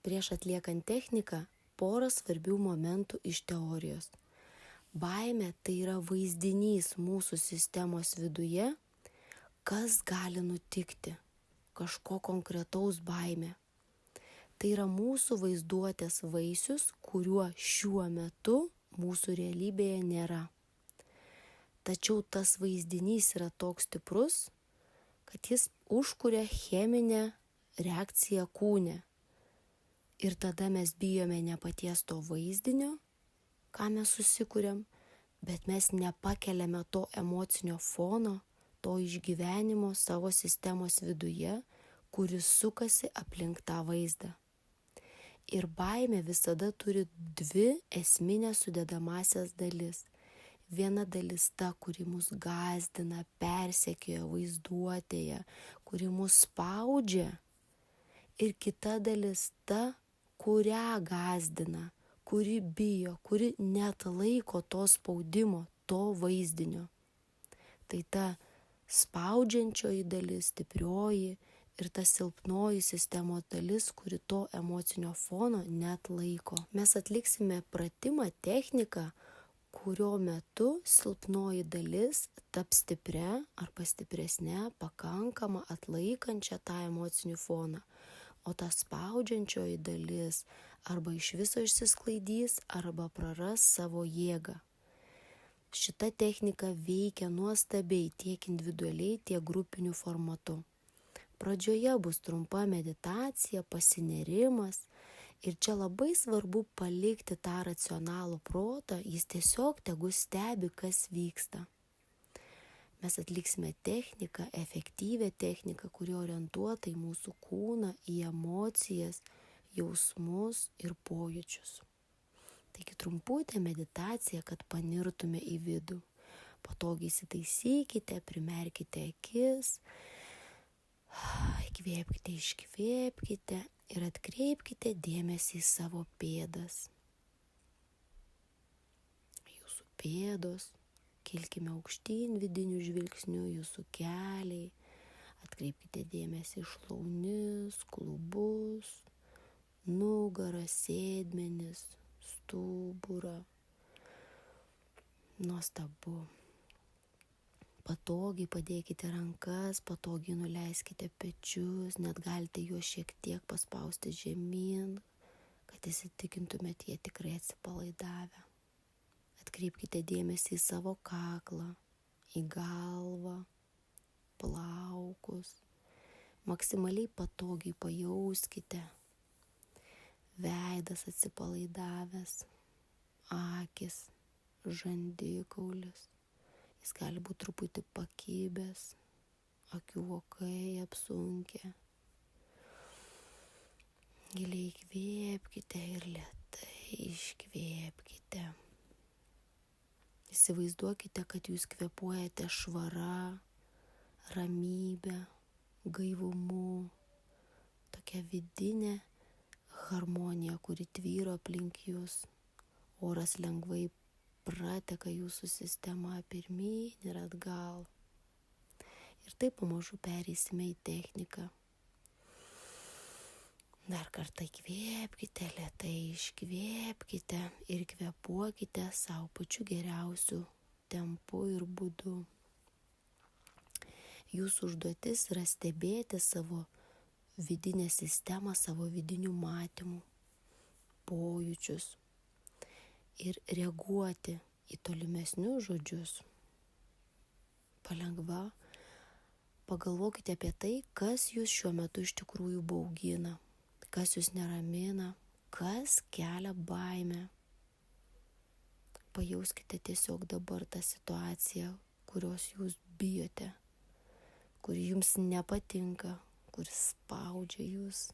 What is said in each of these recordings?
Prieš atliekant techniką porą svarbių momentų iš teorijos. Baimė tai yra vaizdinys mūsų sistemos viduje, kas gali nutikti, kažko konkretaus baimė. Tai yra mūsų vaizduotės vaisius, kuriuo šiuo metu mūsų realybėje nėra. Tačiau tas vaizdinys yra toks stiprus, kad jis užkuria cheminę reakciją kūne. Ir tada mes bijome ne paties to vaizdinio, ką mes susikuriam, bet mes nepakeliame to emocinio fono, to išgyvenimo savo sistemos viduje, kuris sukasi aplink tą vaizdą. Ir baimė visada turi dvi esminės sudedamąsias dalis. Viena dalis ta, kuri mus gąsdina, persekioja vaizduotėje, kuri mus spaudžia. Ir kita dalis ta, kurią gąsdina, kuri bijo, kuri neatlaiko to spaudimo, to vaizdinio. Tai ta spaudžiančioji dalis, stiprioji ir ta silpnoji sistemos dalis, kuri to emocinio fono neatlaiko. Mes atliksime pratimą techniką, kurio metu silpnoji dalis taps stipria arba stipresnė, pakankama, atlaikančia tą emocinį foną. O ta spaudžiančioji dalis arba iš viso išsisklaidys, arba praras savo jėgą. Šita technika veikia nuostabiai tiek individualiai, tiek grupiniu formatu. Pradžioje bus trumpa meditacija, pasinerimas ir čia labai svarbu palikti tą racionalų protą, jis tiesiog tegu stebi, kas vyksta. Mes atliksime techniką, efektyvią techniką, kuri orientuota į mūsų kūną, į emocijas, jausmus ir pojūčius. Taigi trumputė meditacija, kad panirtume į vidų. Patogiai įsitaisykite, primerkite akis, įkvėpkite, iškvėpkite ir atkreipkite dėmesį į savo pėdas. Jūsų pėdos. Kilkime aukštyn vidiniu žvilgsniu, jūsų keliai, atkreipkite dėmesį į šlaunis, klubus, nugarą, sėdmenis, stuburą. Nuostabu. Patogiai padėkite rankas, patogiai nuleiskite pečius, net galite juos šiek tiek paspausti žemyn, kad įsitikintumėt, jie tikrai atsipalaidavę. Atkreipkite dėmesį į savo kaklą, į galvą, plaukus. Maksimaliai patogiai pajauskite. Veidas atsipalaidavęs, akis, žandikaulis. Jis gali būti truputį pakibęs, akių vokai apsunkę. Giliai įkvėpkite ir lėtai iškvėpkite. Įsivaizduokite, kad jūs kvėpuojate švara, ramybė, gaivumu, tokia vidinė harmonija, kuri tvyro aplink jūs. Oras lengvai prateka jūsų sistema pirmyn ir atgal. Ir taip pamažu pereisime į techniką. Dar kartą įkvėpkite, lėtai iškvėpkite ir kvėpuokite savo pačiu geriausiu tempu ir būdu. Jūsų užduotis yra stebėti savo vidinę sistemą, savo vidinių matymų, pojūčius ir reaguoti į tolimesnius žodžius. Palengva pagalvokite apie tai, kas jūs šiuo metu iš tikrųjų baugina. Kas jūs neramina, kas kelia baimę. Pajauskite tiesiog dabar tą situaciją, kurios jūs bijote, kuri jums nepatinka, kuri spaudžia jūs.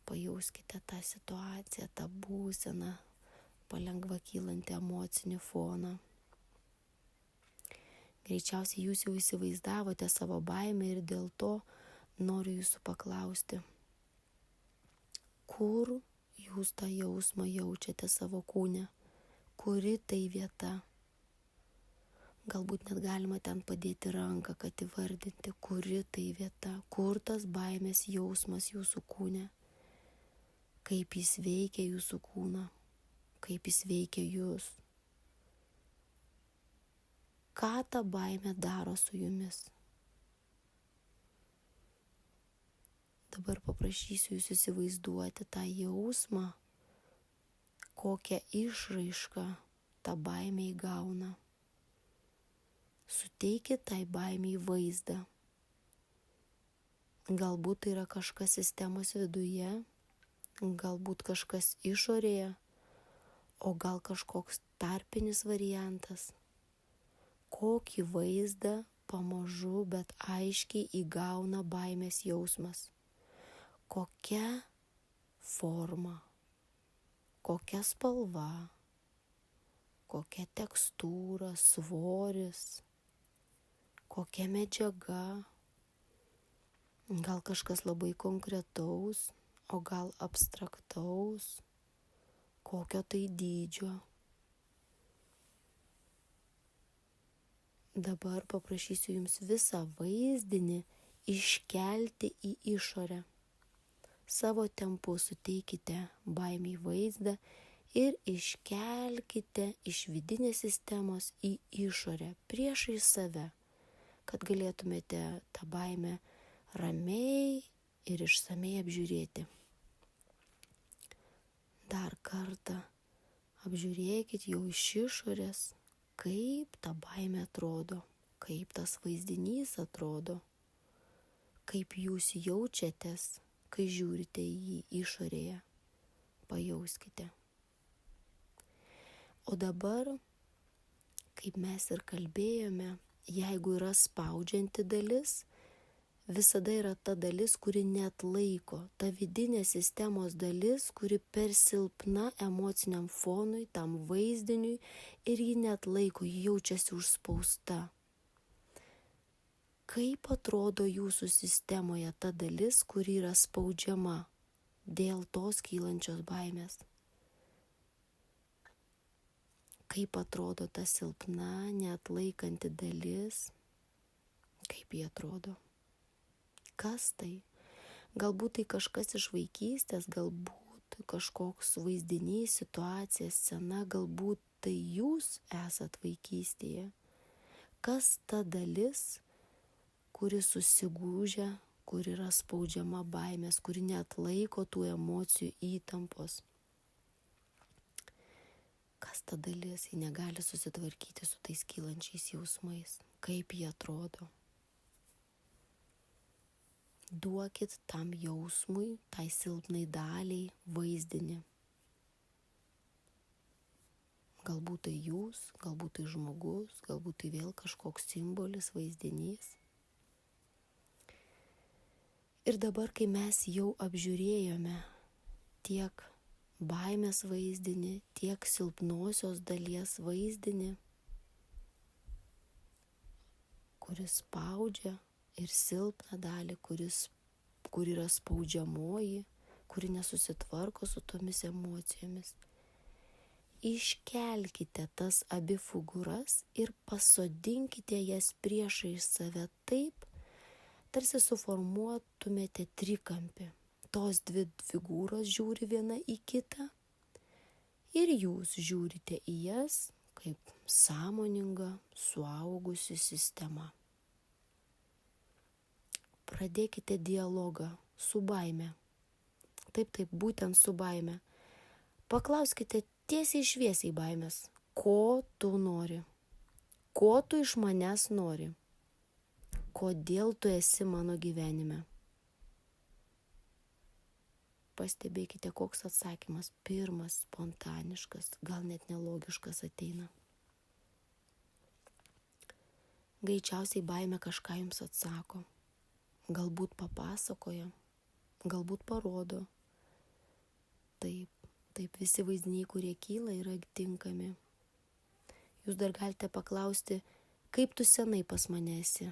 Pajauskite tą situaciją, tą būseną, palengva kylantį emocinį foną. Greičiausiai jūs jau įsivaizdavote savo baimę ir dėl to noriu jūsų paklausti. Kur jūs tą jausmą jaučiate savo kūne? Kuri tai vieta? Galbūt net galima ten padėti ranką, kad įvardinti, kuri tai vieta, kur tas baimės jausmas jūsų kūne. kaip jis veikia jūsų kūną, kaip jis veikia jūs. Ką ta baimė daro su jumis? Dabar paprašysiu jūs įsivaizduoti tą jausmą, kokią išraišką ta baimė įgauna. Suteikit tai baimiai vaizdą. Galbūt tai yra kažkas sistemos viduje, galbūt kažkas išorėje, o gal kažkoks tarpinis variantas. Kokį vaizdą pamažu, bet aiškiai įgauna baimės jausmas. Kokia forma, kokia spalva, kokia tekstūra, svoris, kokia medžiaga. Gal kažkas labai konkretaus, o gal abstraktaus, kokio tai dydžio. Dabar paprašysiu jums visą vaizdinį iškelti į išorę. Savo tempu suteikite baimiai vaizdą ir iškelkite iš vidinės sistemos į išorę, priešais save, kad galėtumėte tą baimę ramiai ir išsamei apžiūrėti. Dar kartą apžiūrėkit jau iš išorės, kaip ta baimė atrodo, kaip tas vaizdinys atrodo, kaip jūs jaučiatės, kai žiūrite į jį išorėje. Pajauskite. O dabar, kaip mes ir kalbėjome, jeigu yra spaudžianti dalis, visada yra ta dalis, kuri neatlaiko, ta vidinė sistemos dalis, kuri per silpna emociniam fonui, tam vaizdiniui ir ji neatlaiko, ji jaučiasi užspausta. Kaip atrodo jūsų sistemoje ta dalis, kuri yra spaudžiama dėl tos kylančios baimės? Kaip atrodo ta silpna, neatlaikanti dalis? Kaip ji atrodo? Kas tai? Galbūt tai kažkas iš vaikystės, galbūt kažkoks vaizdinys, situacija, scena, galbūt tai jūs esat vaikystėje. Kas ta dalis, kuri susigūžia, kuri yra spaudžiama baimės, kuri neatlaiko tų emocijų įtampos? Kas ta dalis, ji negali susitvarkyti su tais kylančiais jausmais? Kaip jie atrodo? Duokit tam jausmui, tai silpnai daliai vaizdinį. Galbūt tai jūs, galbūt tai žmogus, galbūt tai vėl kažkoks simbolis, vaizdinys. Ir dabar, kai mes jau apžiūrėjome tiek baimės vaizdinį, tiek silpnosios dalies vaizdinį, kuris spaudžia, ir silpną dalį, kur yra spaudžiamoji, kuri nesusitvarko su tomis emocijomis. Iškelkite tas abi figūras ir pasodinkite jas priešais save taip, tarsi suformuotumėte trikampį. Tos dvi figūros žiūri viena į kitą ir jūs žiūrite į jas kaip sąmoninga, suaugusi sistema. Pradėkite dialogą su baime. Taip, būtent su baime. Paklauskite tiesiai šviesiai baimės, ko tu nori, ko tu iš manęs nori, kodėl tu esi mano gyvenime. Pastebėkite, koks atsakymas pirmas, spontaniškas, gal net nelogiškas ateina. Greičiausiai baimė kažką jums atsako. Galbūt papasakoja, galbūt parodo. Taip, visi vaizdiniai, kurie kyla, yra tinkami. Jūs dar galite paklausti, kaip tu senai pas mane esi?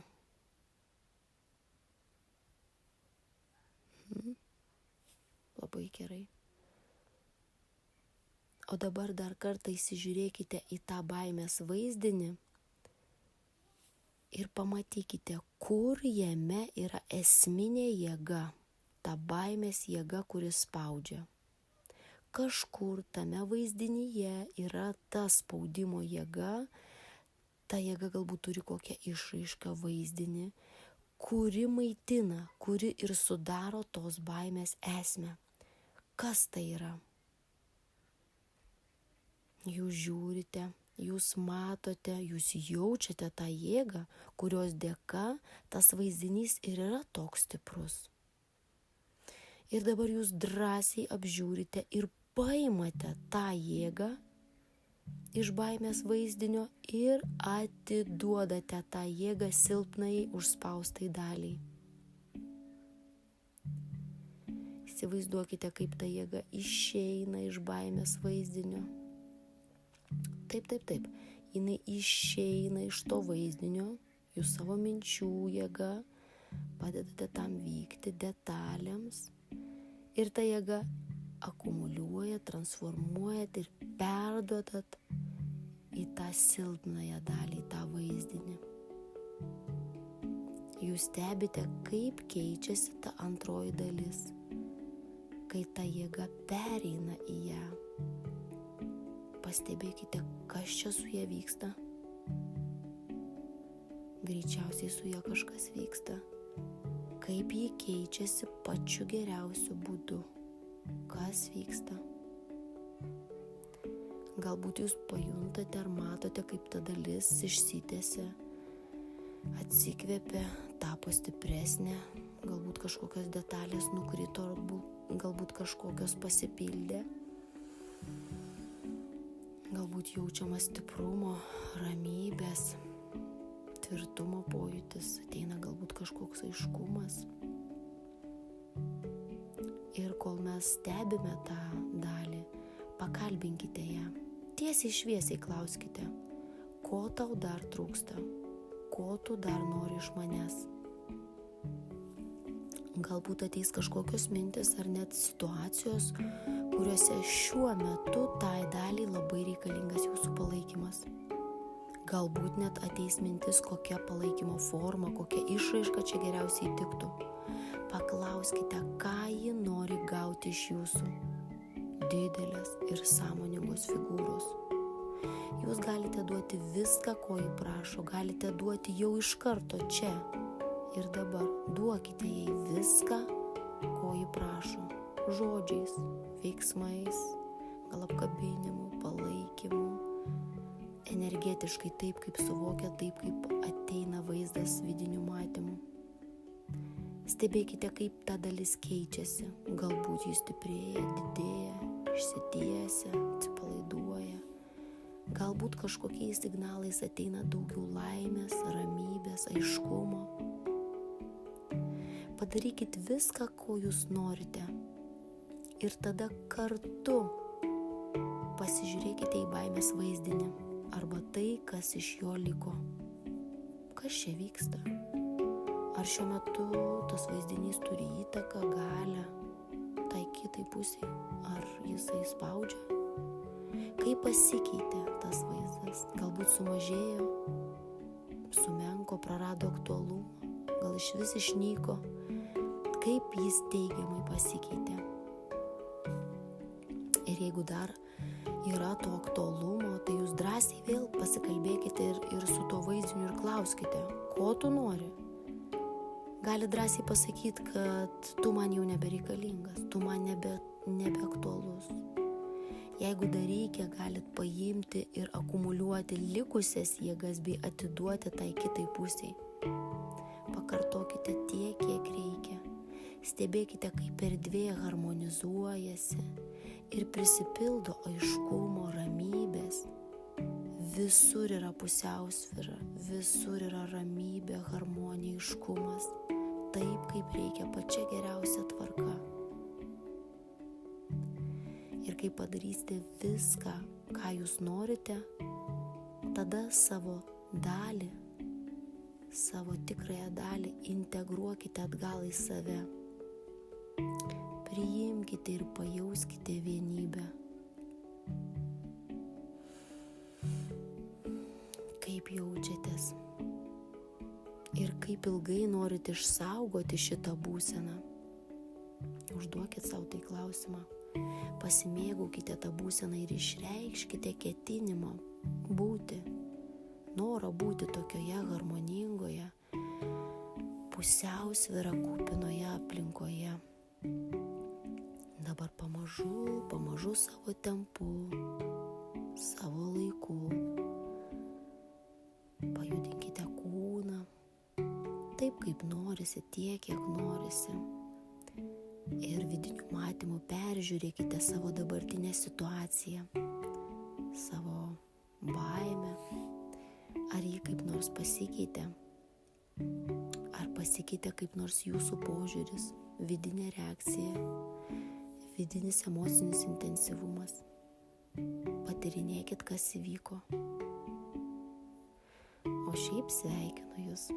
Labai gerai. O dabar dar kartą įsižiūrėkite į tą baimės vaizdinį ir pamatykite, kur jame yra esminė jėga, ta baimės jėga, kuri spaudžia. kažkur tame vaizdinyje yra ta spaudimo jėga, ta jėga galbūt turi kokią išraišką vaizdinį, kuri maitina, kuri ir sudaro tos baimės esmę. Kas tai yra? Jūs žiūrite, jūs matote, jūs jaučiate tą jėgą, kurios dėka tas vaizdinys ir yra toks stiprus. Ir dabar jūs drąsiai apžiūrite ir paimate tą jėgą iš baimės vaizdinio ir atiduodate tą jėgą silpnai užspaustai daliai. Įsivaizduokite, kaip ta jėga išeina iš baimės vaizdinio. Taip. Jinai išeina iš to vaizdinio, jūs savo minčių jėga padedate tam vykti detalėms ir ta jėga akumuliuoja, transformuojat ir perduodat į tą silpnąją dalį, tą vaizdinį. Jūs stebite, kaip keičiasi ta antroji dalis, kai ta jėga pereina į ją. Pastebėkite, kas čia su ja vyksta. Greičiausiai su ja kažkas vyksta. Kaip ji keičiasi pačiu geriausiu būdu. Kas vyksta? Galbūt jūs pajuntate ar matote, kaip ta dalis išsitęsia, atsikvėpė, tapo stipresnė, galbūt kažkokios detalės nukrito, galbūt kažkokios pasipildė. Galbūt jaučiamas stiprumo, ramybės, tvirtumo pojūtis, ateina galbūt kažkoks aiškumas. Ir kol mes stebime tą dalį, pakalbinkite ją. Tiesiai šviesiai klauskite, ko tau dar trūksta, ko tu dar nori iš manęs. Galbūt ateis kažkokios mintis ar net situacijos, kuriuose šiuo metu tai daliai labai reikalingas jūsų palaikymas. Galbūt net ateis mintis, kokia palaikymo forma, kokia išraiška čia geriausiai tiktų. Paklauskite, ką ji nori gauti iš jūsų. Didelės ir sąmoningos figūros. Jūs galite duoti viską, ko ji prašo, galite duoti jau iš karto čia ir dabar. Duokite jai viską, ko ji prašo. Žodžiais, veiksmais, gal apkabinimu, palaikymu, energetiškai taip, kaip suvokia, taip, kaip ateina vaizdas vidiniu matymu. Stebėkite, kaip ta dalis keičiasi. Galbūt jis stiprėja, didėja, išsitiesia, atsipalaiduoja. Galbūt kažkokiais signalais ateina daugiau laimės, ramybės, aiškumo. Padarykit viską, ko jūs norite. Ir tada kartu pasižiūrėkite į baimės vaizdinį arba tai, kas iš jo liko. Kas čia vyksta? Ar šiuo metu tas vaizdinys turi įtaką, galią tai kitai pusiai? Ar jisai spaudžia? Kaip pasikeitė tas vaizdas? Galbūt sumažėjo, sumenko, prarado aktualumą, gal išvis išnyko? Kaip jis teigiamai pasikeitė? Ir jeigu dar yra to aktualumo, tai jūs drąsiai vėl pasikalbėkite ir su tuo vaizdiniu ir klauskite, ko tu nori. Gali drąsiai pasakyti, kad tu man jau nebereikalingas, tu man nebeaktualus. Jeigu dar reikia, galit paimti ir akumuliuoti likusias jėgas bei atiduoti tai kitai pusiai. Pakartokite tiek, kiek reikia. Stebėkite, kaip erdvė harmonizuojasi ir prisipildo aiškumo, ramybės. Visur yra pusiausvyra, visur yra ramybė, harmonija, aiškumas. Taip, kaip reikia, pačia geriausia tvarka. Ir kai padarysite viską, ką jūs norite, tada savo dalį, savo tikrąją dalį integruokite atgal į save. Priimkite ir pajauskite vienybę. Kaip jaučiatės ir kaip ilgai norite išsaugoti šitą būseną. Užduokit savo tai klausimą. Pasimėgaukite tą būseną ir išreikškite ketinimą būti, norą būti tokioje harmoningoje, pusiausvyrą kupinoje aplinkoje. Dabar pamažu savo tempu, savo laiku pajudinkite kūną, taip kaip norisi, tiek kiek norisi. Ir vidiniu matymu peržiūrėkite savo dabartinę situaciją, savo baimę, ar ji kaip nors pasikeitė, ar pasikeitė kaip nors jūsų požiūris, vidinė reakcija, vidinis emocinis intensyvumas. Patyrinėkit, kas įvyko. O šiaip sveikinu jūs,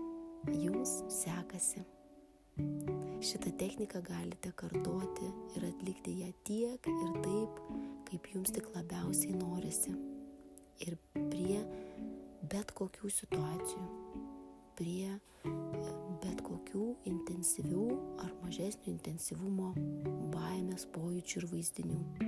jums sekasi. Šitą techniką galite kartoti ir atlikti ją tiek ir taip, kaip jums tik labiausiai norisi. Ir prie bet kokių situacijų, prie bet kokių intensyvių ar mažesnio intensyvumo baimės, pojūčių ir vaizdinių.